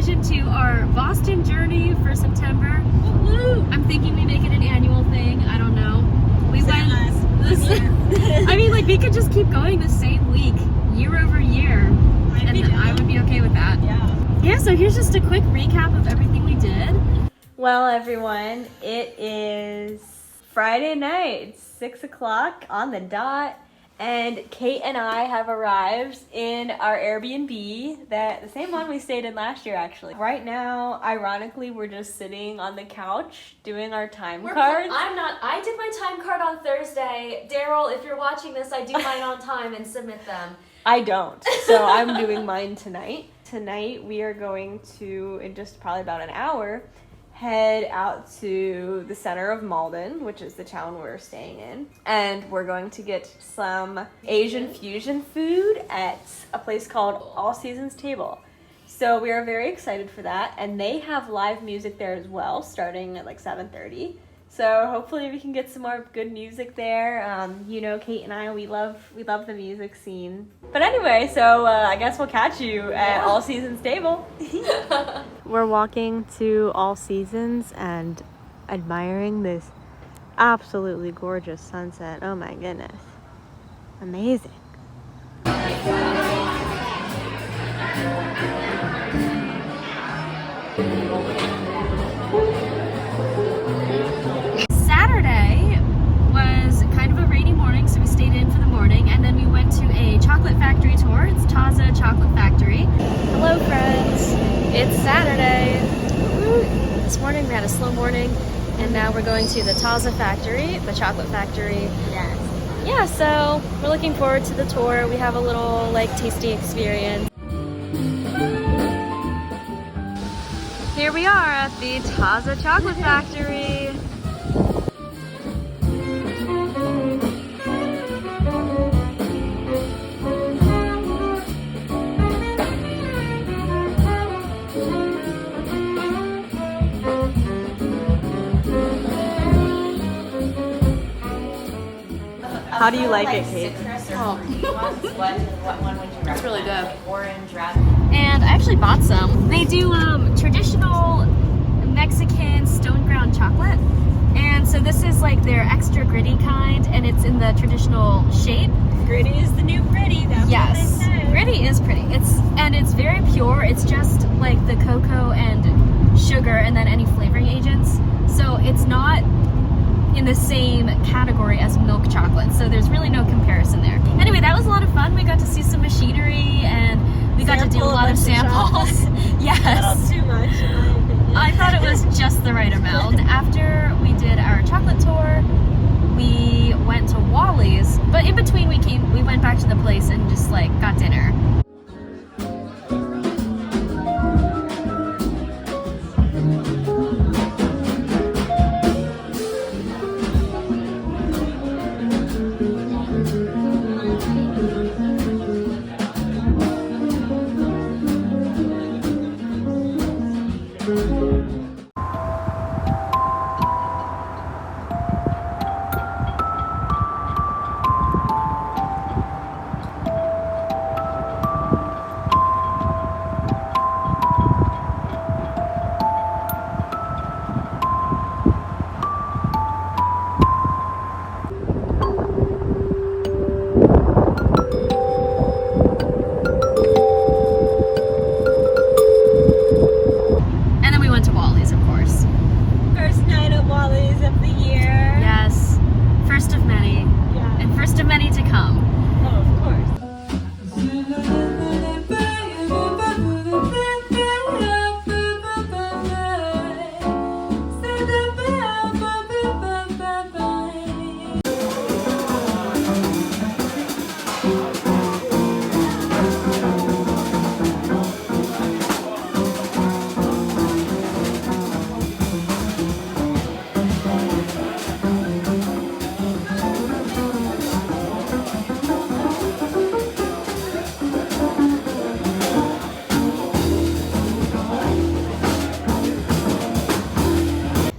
addition to our Boston journey for September. Woo-hoo. I'm thinking we make it an annual thing. I don't know. We went. I mean, like, we could just keep going the same week, year over year, and I would be okay with that. Yeah, so here's just a quick recap of everything we did. Well, everyone, it is Friday night, 6 o'clock on the dot, and Kate and I have arrived in our Airbnb, the same one we stayed in last year, actually. Right now, ironically, we're just sitting on the couch doing our time cards. I did my time card on Thursday. Daryl, if you're watching this, I do mine on time and submit them. I don't, so I'm doing mine tonight. Tonight, we are going to, in just probably about an hour, head out to the center of Malden, which is the town we're staying in. And we're going to get some Asian fusion food at a place called All Seasons Table. So we are very excited for that. And they have live music there as well, starting at like 7:30. So hopefully we can get some more good music there. You know, Kate and I, we love the music scene. But anyway, so I guess we'll catch you at All Seasons Table. We're walking to All Seasons and admiring this absolutely gorgeous sunset. Oh my goodness. Amazing. Saturday was kind of a rainy morning, so we stayed in for the morning, and then we went to a chocolate factory tour. It's Taza Chocolate Factory. Hello, friends. It's Saturday. This morning we had a slow morning, and now we're going to the Taza factory, the chocolate factory. Yes. Yeah, so we're looking forward to the tour. We have a little like tasting experience. Here we are at the Taza Chocolate Factory. How do you like it, Kate? What one would you recommend? It's really good. Orange, raspberry. And I actually bought some. They do traditional Mexican stone ground chocolate. And so this is like their extra gritty kind, and it's in the traditional shape. Gritty is the new pretty. That's yes, what they say. Gritty is pretty. It's very pure. It's just like the cocoa and sugar and then any flavoring agents. So it's not in the same category as milk chocolate, so there's really no comparison there. Anyway, that was a lot of fun. We got to see some machinery, and we got to do a lot of samples. Yes. A little too much, in my opinion. I thought it was just the right amount. After we did our chocolate tour, we went to Wally's, but in between we went back to the place and just like got dinner.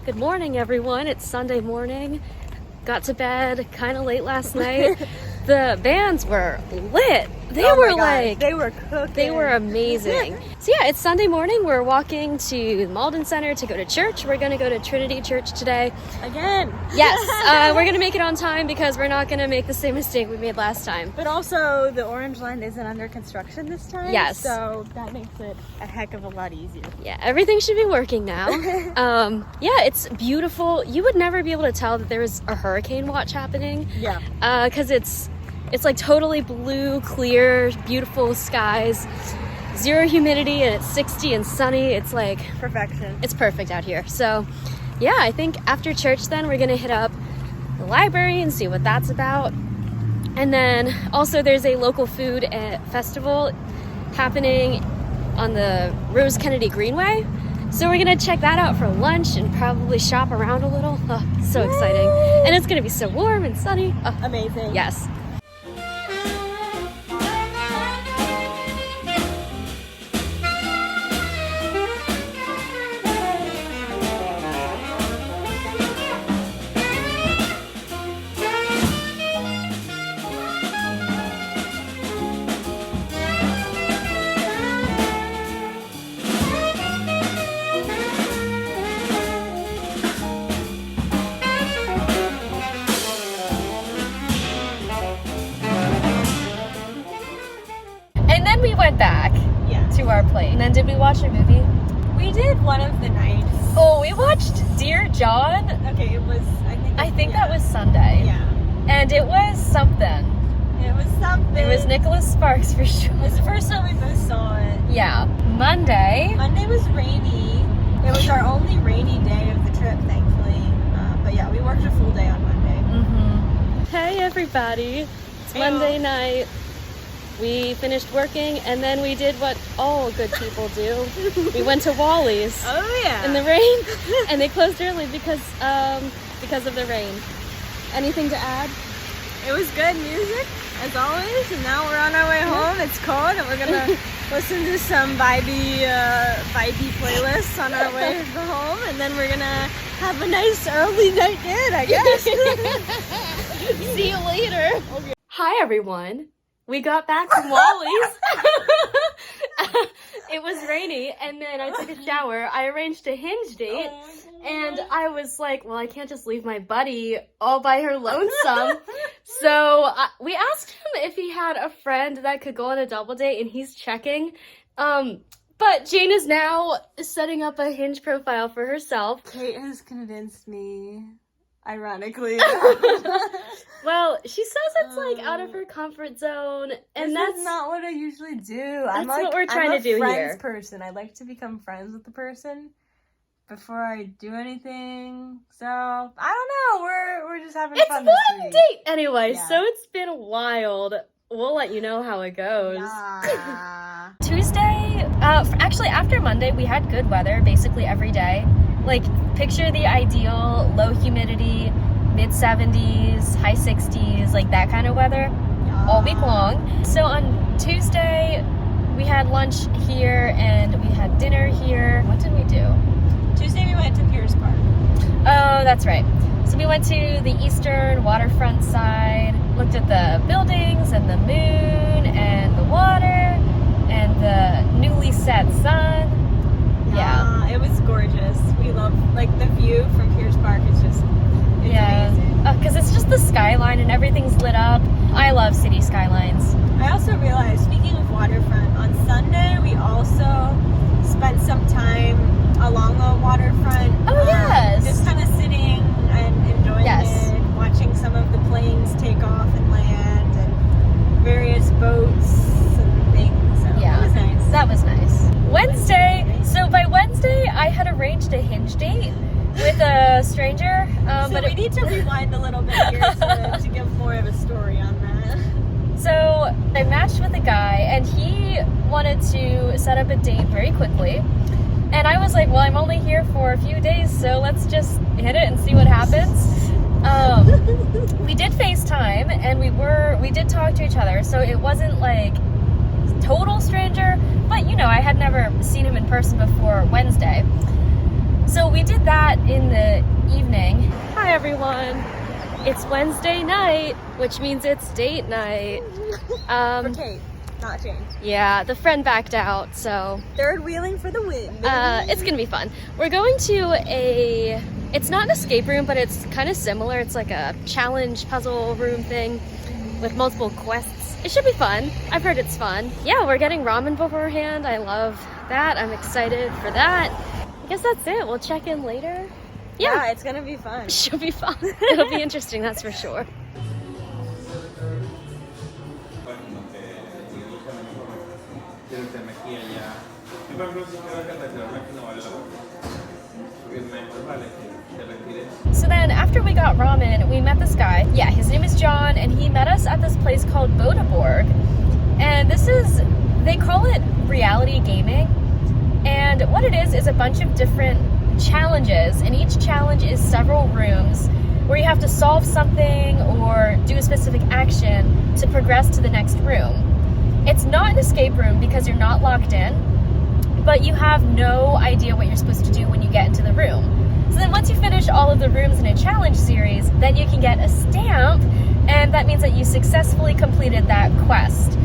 Good morning, everyone. It's Sunday morning. Got to bed kind of late last night. The bands were lit. They Oh were my God, like, they were cooking. they were amazing. So yeah, it's Sunday morning. We're walking to the Malden Center to go to church. We're gonna go to Trinity Church today. Again. Yes, we're gonna make it on time because we're not gonna make the same mistake we made last time. But also, the Orange Line isn't under construction this time. Yes. So that makes it a heck of a lot easier. Yeah, everything should be working now. Yeah, it's beautiful. You would never be able to tell that there was a hurricane watch happening. Yeah. Because it's like totally blue, clear, beautiful skies, zero humidity, and it's 60 and sunny. It's like Perfection. it's perfect out here. So yeah, I think after church then we're gonna hit up the library and see what that's about. And then also there's a local food festival happening on the Rose Kennedy Greenway. So we're gonna check that out for lunch and probably shop around a little. Oh, so exciting. And it's gonna be so warm and sunny. Oh, Amazing. yes. And then we went back Yeah. to our plane. And then did we watch a movie? We did one of the nights. Oh, we watched Dear John. Okay, it was, I think that was Sunday. Yeah. And it was something. It was something. It was Nicholas Sparks for sure. It was the first time we both saw it. Yeah. Monday. Monday was rainy. It was our only rainy day of the trip, thankfully. But yeah, we worked a full day on Monday. Mm-hmm. Hey everybody. It's Hey, Monday night. We finished working and then we did what all good people do. We went to Wally's Oh yeah. in the rain and they closed early because of the rain. Anything to add? It was good music, as always, and now we're on our way home. It's cold, and we're gonna listen to some vibey playlists on our way home, and then we're gonna have a nice early night in, I guess. See you later. Okay. Hi everyone. We got back from Wally's. It was rainy and then I took a shower. I arranged a Hinge date and I was like, well, I can't just leave my buddy all by her lonesome. So we asked him if he had a friend that could go on a double date and he's checking. But Jane is now setting up a Hinge profile for herself. Kate has convinced me, ironically. Well, she says it's like out of her comfort zone, and that's not what I usually do. That's what we're trying to do I'm a here. friends person. I like to become friends with the person before I do anything. So I don't know. We're just having it's fun one this week. date anyway. Yeah. So it's been wild. We'll let you know how it goes. Yeah. Tuesday, actually after Monday, we had good weather basically every day. Like picture the ideal low humidity, mid 70s, high 60s, like that kind of weather all week long. So on Tuesday, we had lunch here and we had dinner here. What did we do? Tuesday we went to Pier's Park. Oh, that's right. So we went to the eastern waterfront side, looked at the buildings and the moon and the water and the newly set sun. Yeah. It was gorgeous. We love, like, the view from Pier's Park is just, it's amazing. Because it's just the skyline and everything's lit up. I love city skylines. I also realized, speaking of waterfront, on Sunday we also spent some time along the waterfront. Oh, yes. Just kind of sitting and enjoying it, watching some of the planes take off and land and various boats and things. So Yeah. It was nice. That was nice. Wednesday, so by Wednesday I had arranged a Hinge date with a stranger. So we need to rewind a little bit here to give more of a story on that. So I matched with a guy and he wanted to set up a date very quickly. And I was like, well, I'm only here for a few days, so let's just hit it and see what happens. We did FaceTime and we did talk to each other, so it wasn't like total stranger, but you know, I had never seen him in person before Wednesday. So we did that in the evening. Hi everyone. It's Wednesday night, which means it's date night. For Kate. not change. Yeah, the friend backed out, so Third wheeling for the win. it's gonna be fun. We're going to it's not an escape room, but it's kind of similar. It's like a challenge puzzle room thing with multiple quests. It should be fun. I've heard it's fun. Yeah, we're getting ramen beforehand. I love that. I'm excited for that. I guess that's it. We'll check in later. Yeah, it's gonna be fun. Should be fun. It'll be interesting, that's for sure. So then after we got ramen, we met this guy. Yeah, his name is John, and he met us at this place called Boda Borg. And this is, they call it reality gaming. And what it is a bunch of different challenges, and each challenge is several rooms where you have to solve something or do a specific action to progress to the next room. It's not an escape room because you're not locked in, but you have no idea what you're supposed to do when you get into the room. So then once you finish all of the rooms in a challenge series, then you can get a stamp, and that means that you successfully completed that quest.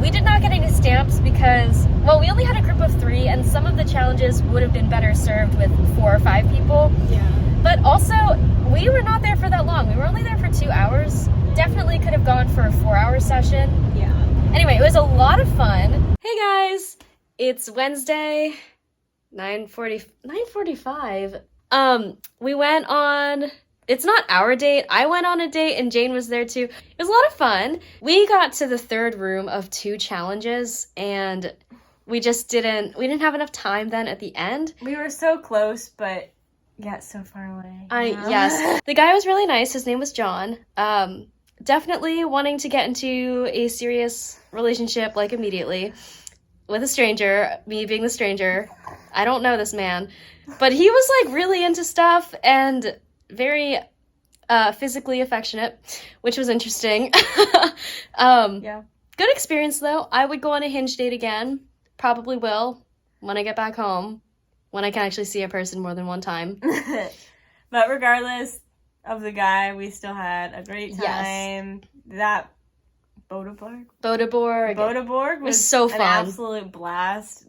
We did not get any stamps because, well, we only had a group of 3, and some of the challenges would have been better served with 4 or 5 people. Yeah. But also, we were not there for that long. We were only there for 2 hours. Definitely could have gone for a 4-hour session. Yeah. Anyway, it was a lot of fun. Hey guys, it's Wednesday, 9:45. We went on, it's not our date. I went on a date and Jane was there too. It was a lot of fun. We got to the 3rd room of 2 challenges and we didn't have enough time then at the end. We were so close, but yet so far away. Yes. The guy was really nice. His name was John. Definitely wanting to get into a serious relationship like immediately with a stranger, me being the stranger. I don't know this man, but he was like really into stuff and very physically affectionate, which was interesting. Yeah. Good experience though. I would go on a Hinge date again. Probably will when I get back home, when I can actually see a person more than one time. But regardless of the guy, we still had a great time. Yes. That Boda Borg was so fun. An absolute blast.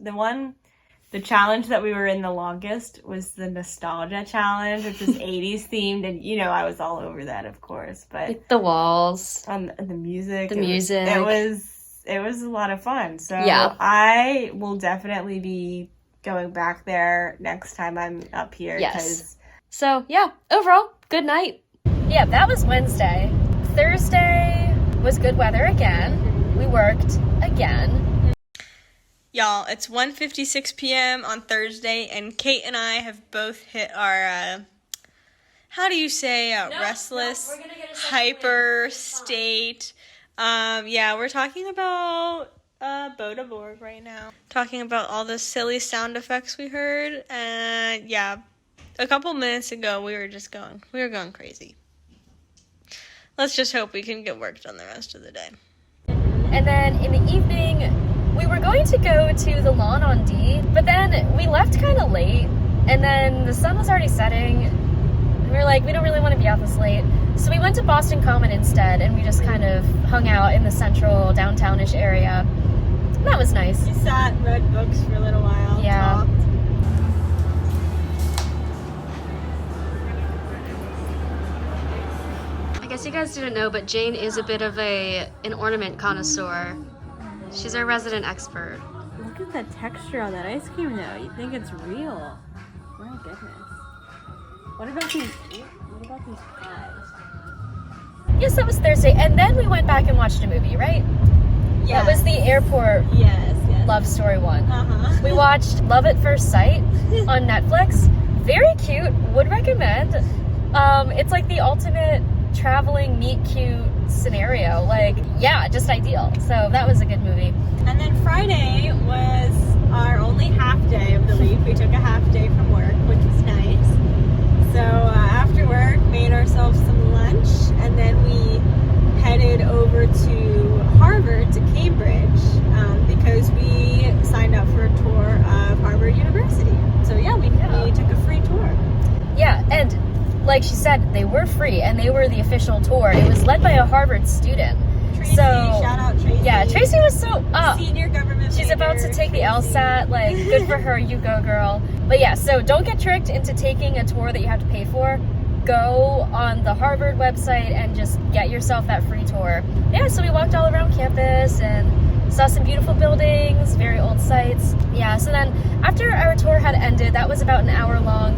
The challenge that we were in the longest was the nostalgia challenge, which was 80s themed, and you know I was all over that, of course. But like the walls, the music, it was a lot of fun. So yeah. I will definitely be going back there next time I'm up here. Yes. So yeah, overall, good night. Yeah, that was Wednesday. Thursday was good weather again. We worked again. Y'all, it's 1:56 p.m. on Thursday, and Kate and I have both hit our, restless, hyper state. Yeah, we're talking about Boda Borg right now. Talking about all the silly sound effects we heard, and yeah, a couple minutes ago we were going crazy. Let's just hope we can get work done the rest of the day. And then in the evening, we were going to go to the lawn on D, but then we left kind of late, and then the sun was already setting, and we were like, we don't really want to be out this late. So we went to Boston Common instead, and we just kind of hung out in the central downtownish area. That was nice. We sat, read books for a little while, yeah. talked. I guess you guys didn't know, but Jane is a bit of an ornament connoisseur. She's our resident expert. Look at the texture on that ice cream though. You think it's real. My goodness. What about these pies? Yes, that was Thursday. And then we went back and watched a movie, right? Yes. That was the airport yes. love story one. Uh-huh. We watched Love at First Sight on Netflix. Very cute. Would recommend. It's like the ultimate traveling meet cute scenario. Like, yeah, just ideal. So that was a good movie. And then Friday was our only half day of the week. We took a half day from work, which was nice. So after work, made ourselves some lunch, and then we headed over to Harvard, to Cambridge, because we signed up for a tour of Harvard University. So yeah, we took a free tour. Yeah, and like she said, they were free, and they were the official tour. It was led by a Harvard student. Tracy, shout out Tracy. Yeah, Tracy was so senior government she's major, about to take the Tracy. LSAT. Like, good for her. You go, girl. But yeah, so don't get tricked into taking a tour that you have to pay for. Go on the Harvard website and just get yourself that free tour. Yeah, so we walked all around campus and saw some beautiful buildings, very old sites. Yeah, so then after our tour had ended, that was about an hour long,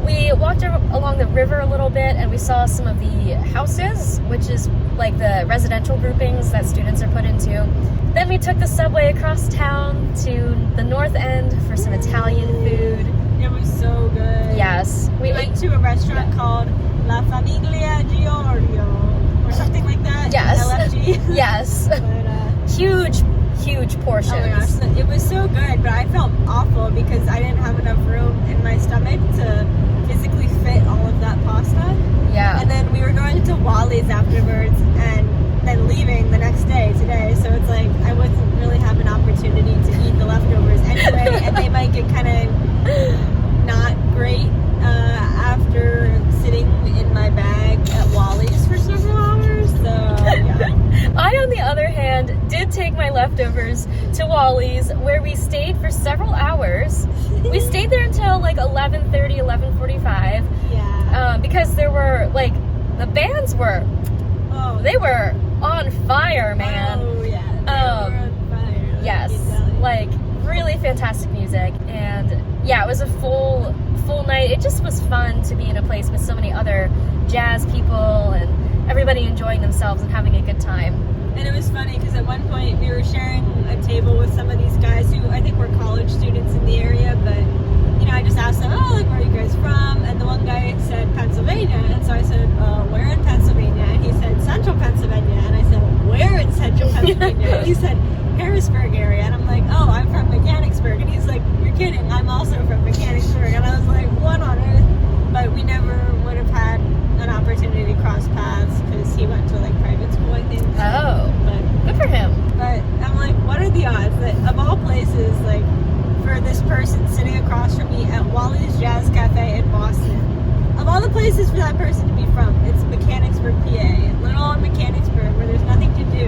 we walked along the river a little bit and we saw some of the houses, which is like the residential groupings that students are put into. Then we took the subway across town to the north end for some Italian food. It was so good. Yes. We went to a restaurant called La Famiglia Giorgio or something like that. Yes. LFG. Yes. But, Huge portions. oh my gosh, it was so good, but I felt awful because I didn't have enough room in my stomach to physically fit all of that pasta. Yeah. And then we were going to Wally's afterwards and then leaving the next day today, so it's like I wouldn't really have an opportunity to eat the leftovers anyway, and they might get kind of not great after sitting in my bag at Wally's for several hours, so yeah. I, on the other hand, did take my leftovers to Wally's, where we stayed for several hours. We stayed there until like 11:30, 11:45. Yeah. Because there were, like, the bands were, they were on fire, man. Oh, yeah. They were on fire. Yes, like, really fantastic music. And yeah, it was a full night. It just was fun to be in a place with so many other jazz people and everybody enjoying themselves and having a good time. And it was funny because at one point we were sharing a table with some of these guys who I think were college students in the area, but you know, I just asked them, oh, like, where are you guys from? And the one guy said Pennsylvania, and so I said, where in Pennsylvania? And he said Central Pennsylvania, and I said, where in Central Pennsylvania? And he said Harrisburg area, and I'm like, oh, I'm from Mechanicsburg, and he's like, you're kidding, I'm also from Mechanicsburg, and I was like, what on earth? But we never would have had an opportunity to cross paths because he went to like private school, I think. Oh, But good for him. But I'm like, what are the odds that of all places, like, for this person sitting across from me at Wally's Jazz Cafe in Boston, of all the places for that person to be from, it's Mechanicsburg, PA. Little old Mechanicsburg, where there's nothing to do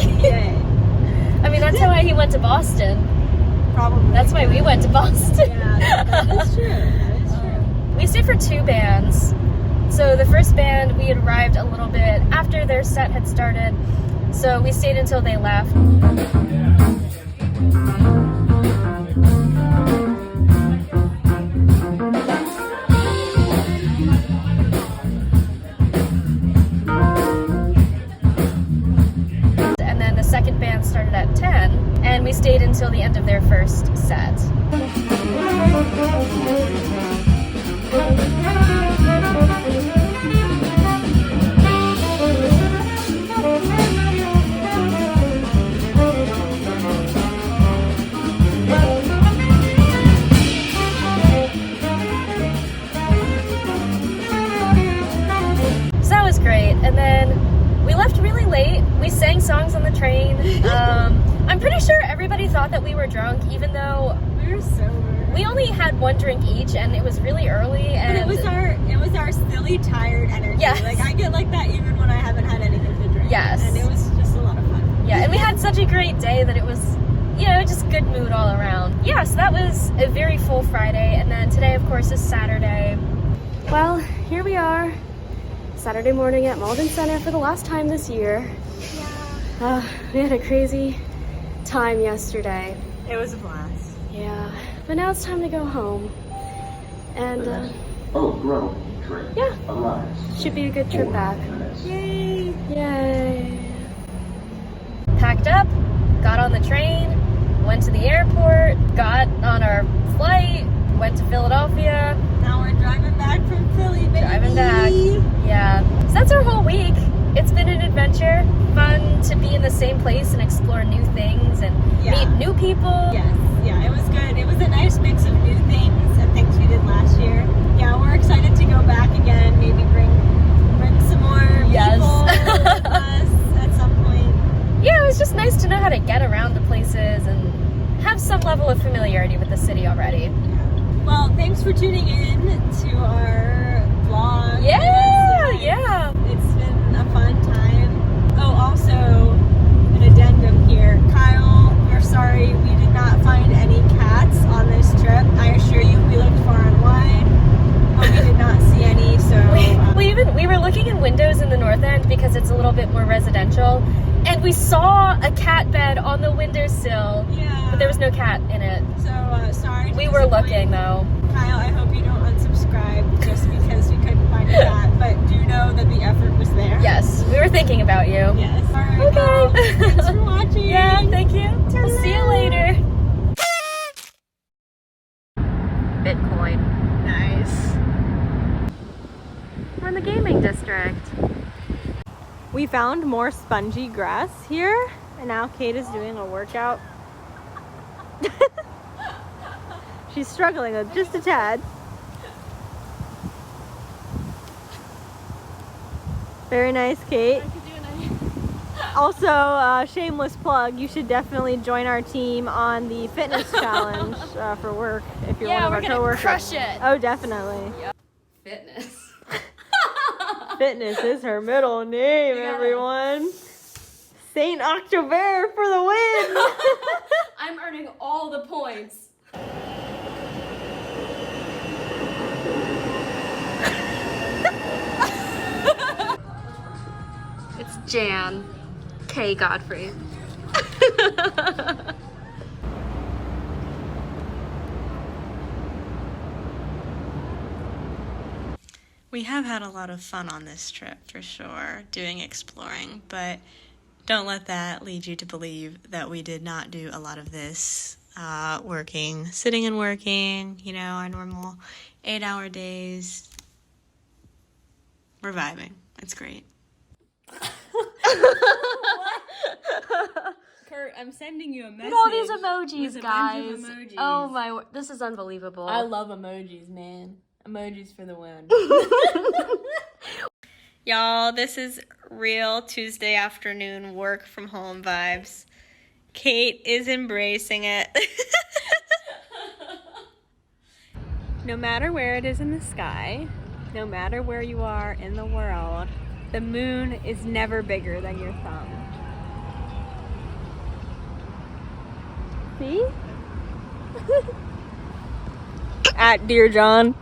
in PA. I mean, that's why he went to Boston. Probably. That's why we went to Boston. Yeah, that is true. That is true. We stayed for 2 bands. So the first band, we had arrived a little bit after their set had started. So we stayed until they left. And then the second band started at 10, and we stayed until the end of their first set. So that was great. And then we left really late. We sang songs on the train. I'm pretty sure everybody thought that we were drunk, even though We were sober. we only had 1 drink each, and it was really early. And But it was our silly, tired energy. Yes. Like, I get like that even when I haven't had anything to drink. Yes. And it was just a lot of fun. yeah, and we had such a great day that it was, you know, just good mood all around. Yeah, so that was a very full Friday, and then today, of course, is Saturday. Well, here we are, Saturday morning at Malden Center for the last time this year. Yeah. We had a crazy time yesterday. It was a blast. Yeah, but now it's time to go home. And, Grow train. yeah, Arrives. should be a good trip back. Yay! Yay! Packed up, got on the train, went to the airport, got on our flight, went to Philadelphia, Now we're driving back from Philly, baby. driving back. Yeah. So that's our whole week. It's been an adventure. Fun to be in the same place and explore new things and Yeah. meet new people. Yes, yeah, it was good. It was a nice mix of new things and things we did last year. Yeah, we're excited to go back again. Maybe bring some more Yes. people with us at some point. Yeah, it was just nice to know how to get around to places and have some level of familiarity with the city already. Well, thanks for tuning in to our vlog. Yeah, yeah. It's been a fun time. Oh, also, sorry we did not find any cats on this trip. I assure you we looked far and wide, but we did not see any, so... We were looking in windows in the north end because it's a little bit more residential, and we saw a cat bed on the windowsill, yeah. but there was no cat in it. So, sorry to We were disappoint looking, though. Kyle, I hope you don't unsubscribe just because we couldn't find a cat, but do know that the effort was there. Yes, we were thinking about you. Yes. All right, Okay. well, thanks for watching. Yeah, thank you. We'll see you later. Bitcoin. Nice. We're in the gaming district. We found more spongy grass here, and now Kate is doing a workout. She's struggling just a tad. Very nice, Kate. Also, shameless plug, you should definitely join our team on the fitness challenge for work if you're one of our coworkers. Crush it. Oh, definitely. Fitness. Fitness is her middle name, everyone. Saint October for the win. I'm earning all the points. It's Jan K. Godfrey. We have had a lot of fun on this trip, for sure, doing exploring, but don't let that lead you to believe that we did not do a lot of this sitting and working, our normal 8-hour days. We're vibing. It's great. Kurt, I'm sending you a message. Look at all these emojis, with a guys. bunch of emojis. Oh my, this is unbelievable. I love emojis, man. Emojis for the win. Y'all, this is real Tuesday afternoon work from home vibes. Kate is embracing it. No matter where it is in the sky, no matter where you are in the world, the moon is never bigger than your thumb. See? At Dear John.